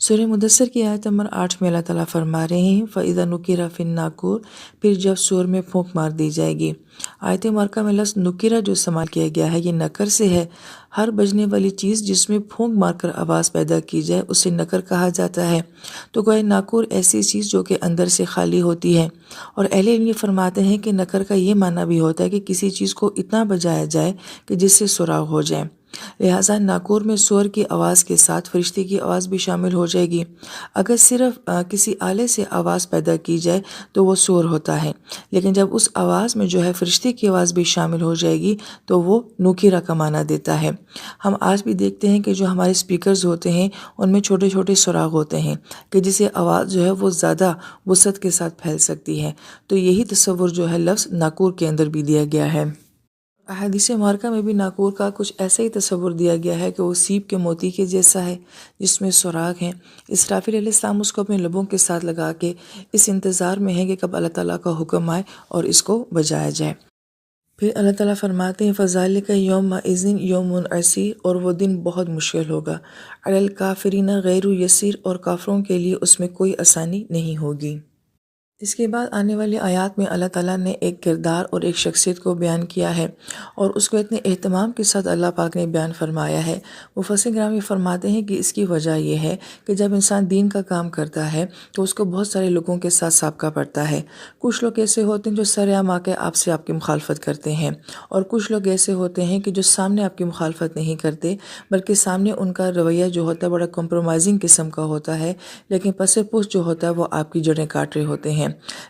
سورہ مدثر کی آیت نمبر 8 میں اللہ تعالیٰ فرما رہے ہیں فَإِذَا نُقِرَ فِي النَّاقُورِ، پھر جب سور میں پھونک مار دی جائے گی۔ آیت مبارکہ میں لفظ نُقِرَ جو استعمال کیا گیا ہے یہ نکر سے ہے۔ ہر بجنے والی چیز جس میں پھونک مار کر آواز پیدا کی جائے اسے نکر کہا جاتا ہے۔ تو گویا ناقور ایسی چیز جو کہ اندر سے خالی ہوتی ہے، اور اہل علم یہ فرماتے ہیں کہ نکر کا یہ معنی بھی ہوتا ہے کہ کسی چیز کو اتنا بجایا جائے کہ جس سے سراغ ہو جائے۔ لہٰذا ناقور میں سور کی آواز کے ساتھ فرشتے کی آواز بھی شامل ہو جائے گی۔ اگر صرف کسی آلے سے آواز پیدا کی جائے تو وہ سور ہوتا ہے، لیکن جب اس آواز میں جو ہے فرشتے کی آواز بھی شامل ہو جائے گی تو وہ نوکیرہ کا معنی دیتا ہے۔ ہم آج بھی دیکھتے ہیں کہ جو ہمارے اسپیکرز ہوتے ہیں ان میں چھوٹے چھوٹے سراغ ہوتے ہیں کہ جسے آواز جو ہے وہ زیادہ وسعت کے ساتھ پھیل سکتی ہے۔ تو یہی تصور جو ہے لفظ ناقور کے اندر بھی دیا گیا ہے۔ احادیث مبارکہ میں بھی ناقور کا کچھ ایسا ہی تصور دیا گیا ہے کہ وہ سیپ کے موتی کے جیسا ہے جس میں سراغ ہیں۔ اسرافیل علیہ السلام اس کو اپنے لبوں کے ساتھ لگا کے اس انتظار میں ہے کہ کب اللہ تعالیٰ کا حکم آئے اور اس کو بجایا جائے۔ پھر اللہ تعالیٰ فرماتے ہیں فَذَلِكَ يَوْمَئِذٍ يَوْمٌ عَسِيرٌ، اور وہ دن بہت مشکل ہوگا، عَلَى الْكَافِرِينَ غَيْرُ يَسِيرٌ، اور کافروں کے لیے اس میں کوئی آسانی نہیں ہوگی۔ اس کے بعد آنے والی آیات میں اللہ تعالیٰ نے ایک کردار اور ایک شخصیت کو بیان کیا ہے، اور اس کو اتنے اہتمام کے ساتھ اللہ پاک نے بیان فرمایا ہے۔ مفسرین کرام یہ فرماتے ہیں کہ اس کی وجہ یہ ہے کہ جب انسان دین کا کام کرتا ہے تو اس کو بہت سارے لوگوں کے ساتھ سابقہ پڑتا ہے۔ کچھ لوگ ایسے ہوتے ہیں جو سرعام آ کے آپ کی مخالفت کرتے ہیں، اور کچھ لوگ ایسے ہوتے ہیں کہ جو سامنے آپ کی مخالفت نہیں کرتے بلکہ سامنے ان کا رویہ جو ہوتا ہے بڑا کمپرومائزنگ قسم کا ہوتا ہے، لیکن پس پشت جو ہوتا ہے وہ آپ کی جڑیں کاٹ رہے ہوتے ہیں۔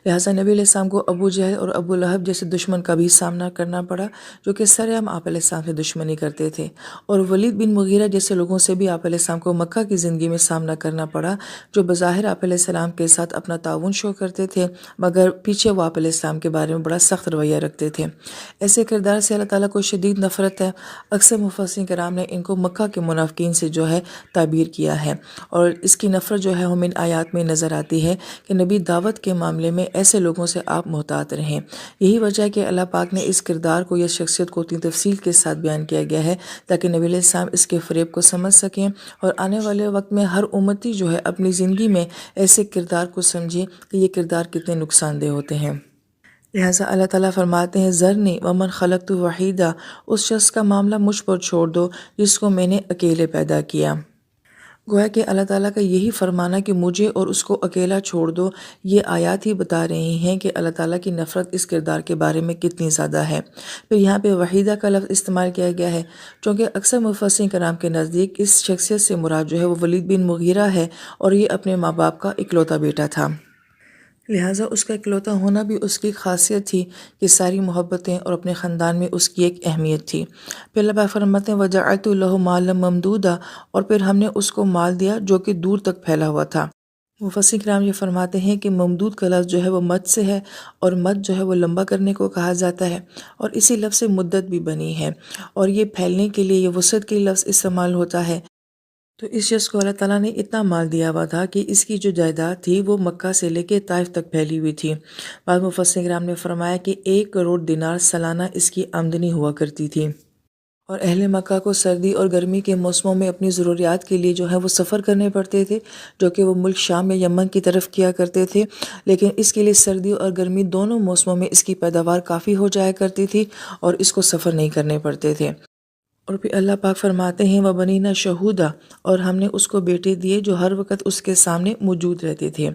لہٰذا نبی علیہ السلام کو ابو جہل اور ابو لہب جیسے دشمن کا بھی سامنا کرنا پڑا جو کہ سرعام آپ علیہ السلام سے دشمنی کرتے تھے، اور ولید بن مغیرہ جیسے لوگوں سے بھی آپ علیہ السلام کو مکہ کی زندگی میں سامنا کرنا پڑا جو بظاہر آپ علیہ السلام کے ساتھ اپنا تعاون شو کرتے تھے مگر پیچھے وہ آپ علیہ السلام کے بارے میں بڑا سخت رویہ رکھتے تھے۔ ایسے کردار سے اللہ تعالیٰ کو شدید نفرت ہے۔ اکثر مفسرین کرام نے ان کو مکہ کے منافقین سے جو ہے تعبیر کیا ہے، اور اس کی نفرت جو ہے ہمیں آیات میں نظر آتی ہے کہ نبی دعوت کے معاملے میں ایسے لوگوں سے آپ محتاط رہیں۔ یہی وجہ ہے کہ اللہ پاک نے اس کردار کو یا شخصیت کو اتنی تفصیل کے ساتھ بیان کیا گیا ہے تاکہ نبی علیہ السلام اس کے فریب کو سمجھ سکیں، اور آنے والے وقت میں ہر امتی جو ہے اپنی زندگی میں ایسے کردار کو سمجھے کہ یہ کردار کتنے نقصان دہ ہوتے ہیں۔ لہٰذا اللہ تعالیٰ فرماتے ہیں ذرنی ومن خلقت وحیدہ، اس شخص کا معاملہ مجھ پر چھوڑ دو جس کو میں نے اکیلے پیدا کیا۔ گویا کہ اللہ تعالیٰ کا یہی فرمانا کہ مجھے اور اس کو اکیلا چھوڑ دو، یہ آیات ہی بتا رہی ہیں کہ اللہ تعالیٰ کی نفرت اس کردار کے بارے میں کتنی زیادہ ہے۔ پھر یہاں پہ وحیدہ کا لفظ استعمال کیا گیا ہے چونکہ اکثر مفسرین کرام کے نزدیک اس شخصیت سے مراد جو ہے وہ ولید بن مغیرہ ہے، اور یہ اپنے ماں باپ کا اکلوتا بیٹا تھا، لہٰذا اس کا اکلوتا ہونا بھی اس کی خاصیت تھی کہ ساری محبتیں اور اپنے خاندان میں اس کی ایک اہمیت تھی۔ پھر اللہ پاک فرماتے ہیں وَجَعَلْتُ لَهُ مَالًا مَمْدُودًا، اور پھر ہم نے اس کو مال دیا جو کہ دور تک پھیلا ہوا تھا۔ مفسرین کرام یہ فرماتے ہیں کہ ممدود کا لفظ جو ہے وہ مد سے ہے، اور مد جو ہے وہ لمبا کرنے کو کہا جاتا ہے، اور اسی لفظ سے مدت بھی بنی ہے، اور یہ پھیلنے کے لیے یہ وسعت کے لفظ استعمال ہوتا ہے۔ تو اس شخص کو اللہ تعالیٰ نے اتنا مال دیا ہوا تھا کہ اس کی جو جائیداد تھی وہ مکہ سے لے کے طائف تک پھیلی ہوئی تھی۔ بعض مفسرین کرام نے فرمایا کہ 1 کروڑ دینار سالانہ اس کی آمدنی ہوا کرتی تھی، اور اہل مکہ کو سردی اور گرمی کے موسموں میں اپنی ضروریات کے لیے جو ہے وہ سفر کرنے پڑتے تھے جو کہ وہ ملک شام یا یمن کی طرف کیا کرتے تھے، لیکن اس کے لیے سردی اور گرمی دونوں موسموں میں اس کی پیداوار کافی ہو جایا کرتی تھی اور اس کو سفر نہیں کرنے پڑتے تھے۔ اور پھر اللہ پاک فرماتے ہیں وَبَنِينَ شَهُودًا، اور ہم نے اس کو بیٹے دیے جو ہر وقت اس کے سامنے موجود رہتے تھے۔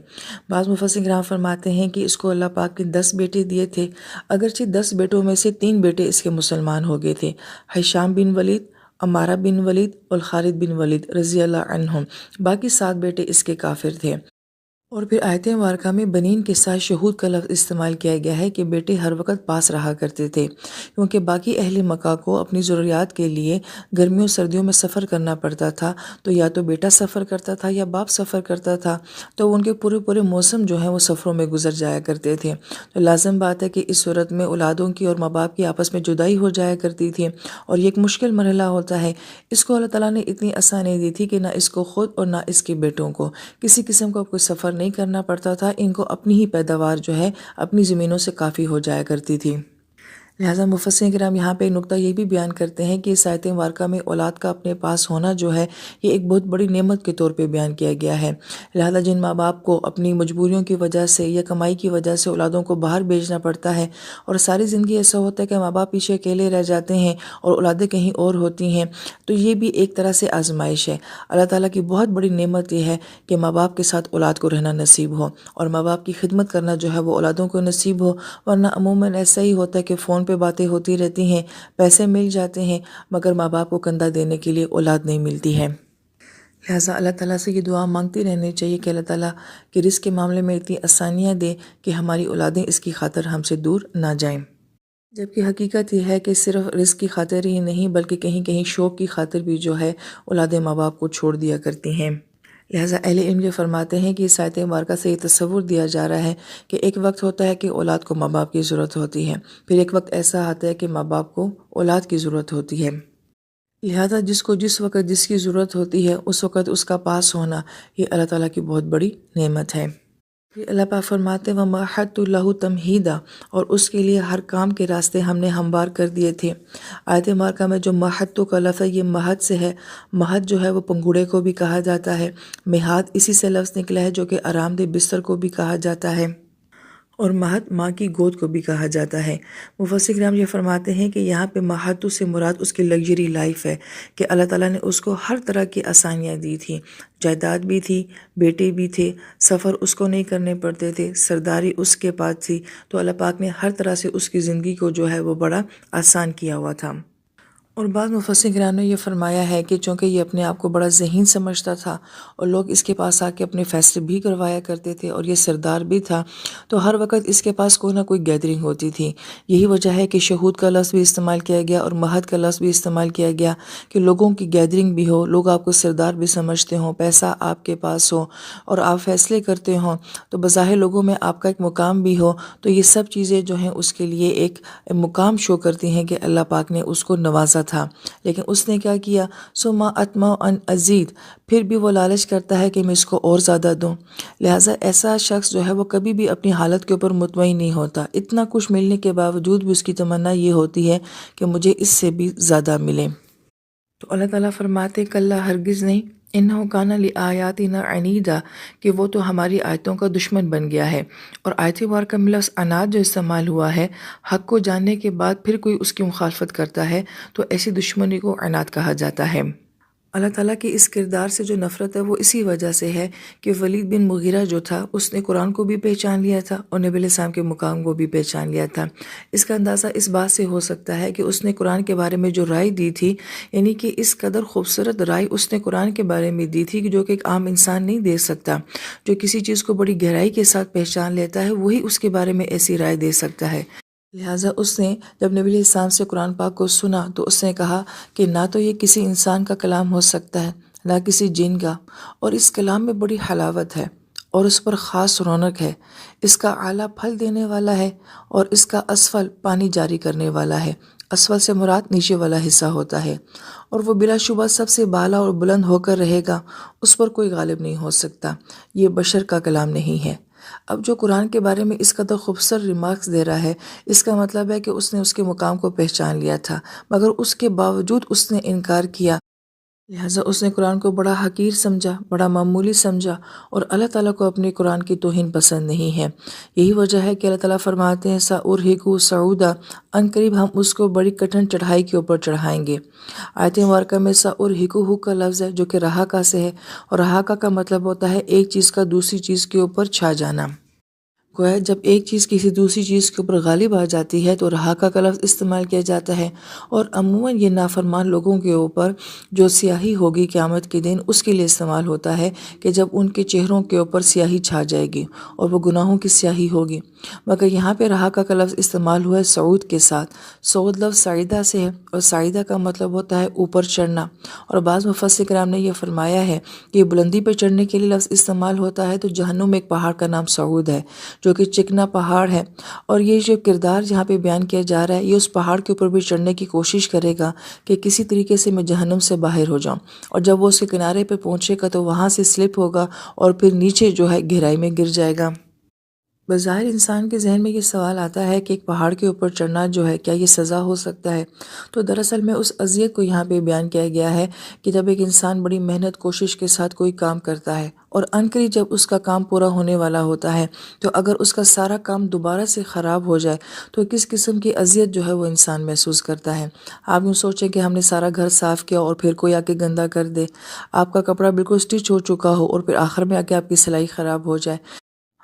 بعض مفسرین کرام فرماتے ہیں کہ اس کو اللہ پاک نے 10 بیٹے دیے تھے، اگرچہ 10 بیٹوں میں سے 3 بیٹے اس کے مسلمان ہو گئے تھے، ہشام بن ولید، عمارہ بن ولید اور خالد بن ولید رضی اللہ عنہم، باقی 7 بیٹے اس کے کافر تھے۔ اور پھر آیت مبارکہ میں بنین کے ساتھ شہود کا لفظ استعمال کیا گیا ہے کہ بیٹے ہر وقت پاس رہا کرتے تھے، کیونکہ باقی اہل مکہ کو اپنی ضروریات کے لیے گرمیوں سردیوں میں سفر کرنا پڑتا تھا، تو یا تو بیٹا سفر کرتا تھا یا باپ سفر کرتا تھا، تو ان کے پورے موسم جو ہیں وہ سفروں میں گزر جایا کرتے تھے۔ تو لازم بات ہے کہ اس صورت میں اولادوں کی اور ماں باپ کی آپس میں جدائی ہو جایا کرتی تھی، اور یہ ایک مشکل مرحلہ ہوتا ہے۔ اس کو اللہ تعالیٰ نے اتنی آسانی دی تھی کہ نہ اس کو خود اور نہ اس کے بیٹوں کو کسی قسم کا کوئی سفر نہیں کرنا پڑتا تھا، ان کو اپنی ہی پیداوار جو ہے اپنی زمینوں سے کافی ہو جایا کرتی تھی۔ لہٰذا مفسرین کرام یہاں پہ ایک نقطہ یہ بھی بیان کرتے ہیں کہ اس آیت مبارکہ میں اولاد کا اپنے پاس ہونا جو ہے یہ ایک بہت بڑی نعمت کے طور پہ بیان کیا گیا ہے۔ لہٰذا جن ماں باپ کو اپنی مجبوریوں کی وجہ سے یا کمائی کی وجہ سے اولادوں کو باہر بھیجنا پڑتا ہے اور ساری زندگی ایسا ہوتا ہے کہ ماں باپ پیچھے اکیلے رہ جاتے ہیں اور اولادیں کہیں اور ہوتی ہیں، تو یہ بھی ایک طرح سے آزمائش ہے۔ اللہ تعالیٰ کی بہت بڑی نعمت یہ ہے کہ ماں باپ کے ساتھ اولاد کو رہنا نصیب ہو اور ماں باپ کی خدمت کرنا جو ہے وہ اولادوں کو نصیب ہو، ورنہ عموماً ایسا ہی ہوتا ہے کہ فون پہ باتیں ہوتی رہتی ہیں، پیسے مل جاتے ہیں، مگر ماں باپ کو کندھا دینے کے لیے اولاد نہیں ملتی ہے۔ لہٰذا اللہ تعالیٰ سے یہ دعا مانگتی رہنی چاہیے کہ اللہ تعالیٰ کی رزق کے معاملے میں اتنی آسانیاں دے کہ ہماری اولادیں اس کی خاطر ہم سے دور نہ جائیں۔ جبکہ حقیقت یہ ہے کہ صرف رزق کی خاطر ہی نہیں بلکہ کہیں کہیں شوق کی خاطر بھی جو ہے اولادیں ماں باپ کو چھوڑ دیا کرتی ہیں۔ لہٰذا اہل علم یہ فرماتے ہیں کہ اس آیت مبارکہ سے یہ تصور دیا جا رہا ہے کہ ایک وقت ہوتا ہے کہ اولاد کو ماں باپ کی ضرورت ہوتی ہے، پھر ایک وقت ایسا آتا ہے کہ ماں باپ کو اولاد کی ضرورت ہوتی ہے۔ لہٰذا جس کو جس وقت جس کی ضرورت ہوتی ہے اس وقت اس کا پاس ہونا یہ اللہ تعالیٰ کی بہت بڑی نعمت ہے۔ پھر اللہ پاک فرماتے ہیں وَمَحَّدْتُ لَهُ تَمْہِیدًا، اور اس کے لیے ہر کام کے راستے ہم نے ہموار کر دیے تھے۔ آیت مبارکہ میں جو مہدتو کا لفظ ہے یہ مہد سے ہے۔ مہد جو ہے وہ پنگوڑے کو بھی کہا جاتا ہے، مہاد اسی سے لفظ نکلا ہے جو کہ آرام دہ بستر کو بھی کہا جاتا ہے، اور مہد ماں کی گود کو بھی کہا جاتا ہے۔ مفسر کرام یہ فرماتے ہیں کہ یہاں پہ مہدتو سے مراد اس کی لگژری لائف ہے کہ اللہ تعالیٰ نے اس کو ہر طرح کی آسانیاں دی تھیں، جائیداد بھی تھی، بیٹے بھی تھے، سفر اس کو نہیں کرنے پڑتے تھے، سرداری اس کے پاس تھی، تو اللہ پاک نے ہر طرح سے اس کی زندگی کو جو ہے وہ بڑا آسان کیا ہوا تھا۔ اور بعض مفسرین کرام نے یہ فرمایا ہے کہ چونکہ یہ اپنے آپ کو بڑا ذہین سمجھتا تھا اور لوگ اس کے پاس آ کے اپنے فیصلے بھی کروایا کرتے تھے اور یہ سردار بھی تھا، تو ہر وقت اس کے پاس کوئی نہ کوئی گیدرنگ ہوتی تھی۔ یہی وجہ ہے کہ شہود کا لفظ بھی استعمال کیا گیا اور مہد کا لفظ بھی استعمال کیا گیا کہ لوگوں کی گیدرنگ بھی ہو، لوگ آپ کو سردار بھی سمجھتے ہوں، پیسہ آپ کے پاس ہو اور آپ فیصلے کرتے ہوں، تو بظاہر لوگوں میں آپ کا ایک مقام بھی ہو، تو یہ سب چیزیں جو ہیں اس کے لیے ایک مقام شو کرتی ہیں کہ اللہ پاک نے اس کو نوازا تھا۔ لیکن اس نے کیا کیا؟ ثم اطمع ان ازید، پھر بھی وہ لالچ کرتا ہے کہ میں اس کو اور زیادہ دوں۔ لہٰذا ایسا شخص جو ہے وہ کبھی بھی اپنی حالت کے اوپر مطمئن نہیں ہوتا، اتنا کچھ ملنے کے باوجود بھی اس کی تمنا یہ ہوتی ہے کہ مجھے اس سے بھی زیادہ ملے۔ تو اللہ تعالیٰ فرماتے کلّا ہرگز نہیں، انہ کان لآیاتنا عنیدا، کہ وہ تو ہماری آیتوں کا دشمن بن گیا ہے۔ اور آیت مبارکہ میں لفظ عناد جو استعمال ہوا ہے، حق کو جاننے کے بعد پھر کوئی اس کی مخالفت کرتا ہے تو ایسی دشمنی کو عناد کہا جاتا ہے۔ اللہ تعالیٰ کی اس کردار سے جو نفرت ہے وہ اسی وجہ سے ہے کہ ولید بن مغیرہ جو تھا اس نے قرآن کو بھی پہچان لیا تھا اور نبی علیہ السلام کے مقام کو بھی پہچان لیا تھا۔ اس کا اندازہ اس بات سے ہو سکتا ہے کہ اس نے قرآن کے بارے میں جو رائے دی تھی، یعنی کہ اس قدر خوبصورت رائے اس نے قرآن کے بارے میں دی تھی کہ جو کہ ایک عام انسان نہیں دے سکتا۔ جو کسی چیز کو بڑی گہرائی کے ساتھ پہچان لیتا ہے وہی اس کے بارے میں ایسی رائے دے سکتا ہے۔ لہٰذا اس نے جب نبی علیہ السلام سے قرآن پاک کو سنا تو اس نے کہا کہ نہ تو یہ کسی انسان کا کلام ہو سکتا ہے نہ کسی جن کا، اور اس کلام میں بڑی حلاوت ہے اور اس پر خاص رونق ہے، اس کا اعلیٰ پھل دینے والا ہے اور اس کا اسفل پانی جاری کرنے والا ہے۔ اسفل سے مراد نیچے والا حصہ ہوتا ہے، اور وہ بلا شبہ سب سے بالا اور بلند ہو کر رہے گا، اس پر کوئی غالب نہیں ہو سکتا، یہ بشر کا کلام نہیں ہے۔ اب جو قرآن کے بارے میں اس قدر خوبصورت ریمارکس دے رہا ہے، اس کا مطلب ہے کہ اس نے اس کے مقام کو پہچان لیا تھا، مگر اس کے باوجود اس نے انکار کیا۔ لہٰذا اس نے قرآن کو بڑا حقیر سمجھا، بڑا معمولی سمجھا، اور اللہ تعالیٰ کو اپنے قرآن کی توہین پسند نہیں ہے۔ یہی وجہ ہے کہ اللہ تعالیٰ فرماتے ہیں سَأُرْهِقُهُ صَعُودًا، ان قریب ہم اس کو بڑی کٹھن چڑھائی کے اوپر چڑھائیں گے۔ آیت مبارکہ میں سَأُرْهِقُهُ کا لفظ ہے جو کہ رہاکا سے ہے، اور رہاکا کا مطلب ہوتا ہے ایک چیز کا دوسری چیز کے اوپر چھا جانا۔ گویا جب ایک چیز کسی دوسری چیز کے اوپر غالب آ جاتی ہے تو رہاکا کا لفظ استعمال کیا جاتا ہے، اور عموماً یہ نافرمان لوگوں کے اوپر جو سیاہی ہوگی قیامت کے دن اس کے لیے استعمال ہوتا ہے کہ جب ان کے چہروں کے اوپر سیاہی چھا جائے گی اور وہ گناہوں کی سیاہی ہوگی۔ مگر یہاں پہ رہاکا کا لفظ استعمال ہوا ہے سعود کے ساتھ۔ سعود لفظ سعیدہ سے ہے، اور سعیدہ کا مطلب ہوتا ہے اوپر چڑھنا، اور بعض مفسر کرام نے یہ فرمایا ہے کہ بلندی پہ چڑھنے کے لیے لفظ استعمال ہوتا ہے تو جہنم میں ایک پہاڑ کا نام سعود ہے جو کہ چکنا پہاڑ ہے، اور یہ جو کردار جہاں پہ بیان کیا جا رہا ہے یہ اس پہاڑ کے اوپر بھی چڑھنے کی کوشش کرے گا کہ کسی طریقے سے میں جہنم سے باہر ہو جاؤں، اور جب وہ اس کے کنارے پہ پہنچے گا تو وہاں سے سلپ ہوگا اور پھر نیچے جو ہے گہرائی میں گر جائے گا۔ بظاہر انسان کے ذہن میں یہ سوال آتا ہے کہ ایک پہاڑ کے اوپر چڑھنا جو ہے کیا یہ سزا ہو سکتا ہے؟ تو دراصل میں اس اذیت کو یہاں پہ بیان کیا گیا ہے کہ جب ایک انسان بڑی محنت کوشش کے ساتھ کوئی کام کرتا ہے اور عنقریب جب اس کا کام پورا ہونے والا ہوتا ہے تو اگر اس کا سارا کام دوبارہ سے خراب ہو جائے تو کس قسم کی اذیت جو ہے وہ انسان محسوس کرتا ہے۔ آپ یوں سوچیں کہ ہم نے سارا گھر صاف کیا اور پھر کوئی آ کے گندا کر دے، آپ کا کپڑا بالکل سٹچ ہو چکا ہو اور پھر آخر میں آ کے آپ کی سلائی خراب ہو جائے،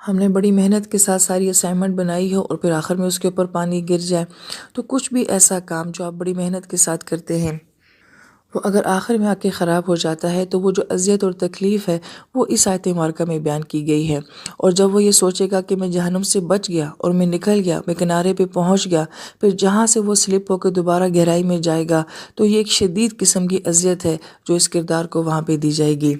ہم نے بڑی محنت کے ساتھ ساری اسائنمنٹ بنائی ہو اور پھر آخر میں اس کے اوپر پانی گر جائے، تو کچھ بھی ایسا کام جو آپ بڑی محنت کے ساتھ کرتے ہیں وہ اگر آخر میں آ کے خراب ہو جاتا ہے تو وہ جو اذیت اور تکلیف ہے وہ اس آیت مبارکہ میں بیان کی گئی ہے۔ اور جب وہ یہ سوچے گا کہ میں جہنم سے بچ گیا اور میں نکل گیا، میں کنارے پہ پہنچ گیا، پھر جہاں سے وہ سلپ ہو کے دوبارہ گہرائی میں جائے گا تو یہ ایک شدید قسم کی اذیت ہے جو اس کردار کو وہاں پہ دی جائے گی۔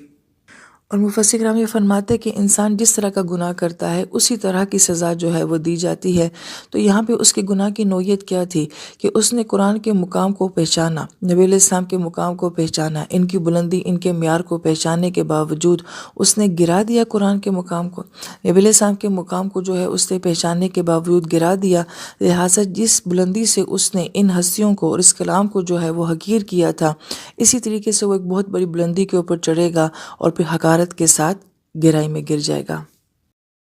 اور مفسر کرام یہ فرماتے ہیں کہ انسان جس طرح کا گناہ کرتا ہے اسی طرح کی سزا جو ہے وہ دی جاتی ہے۔ تو یہاں پہ اس کے گناہ کی نوعیت کیا تھی کہ اس نے قرآن کے مقام کو پہچانا، نبی علیہ السلام کے مقام کو پہچانا، ان کی بلندی، ان کے معیار کو پہچاننے کے باوجود اس نے گرا دیا قرآن کے مقام کو، نبی علیہ السلام کے مقام کو جو ہے اس نے پہچاننے کے باوجود گرا دیا۔ لہٰذا جس بلندی سے اس نے ان ہستیوں کو اور اس کلام کو جو ہے وہ حقیر کیا تھا، اسی طریقے سے وہ ایک بہت بڑی بلندی کے اوپر چڑھے گا اور پھر حقارت کے ساتھ گہرائی میں گر جائے گا۔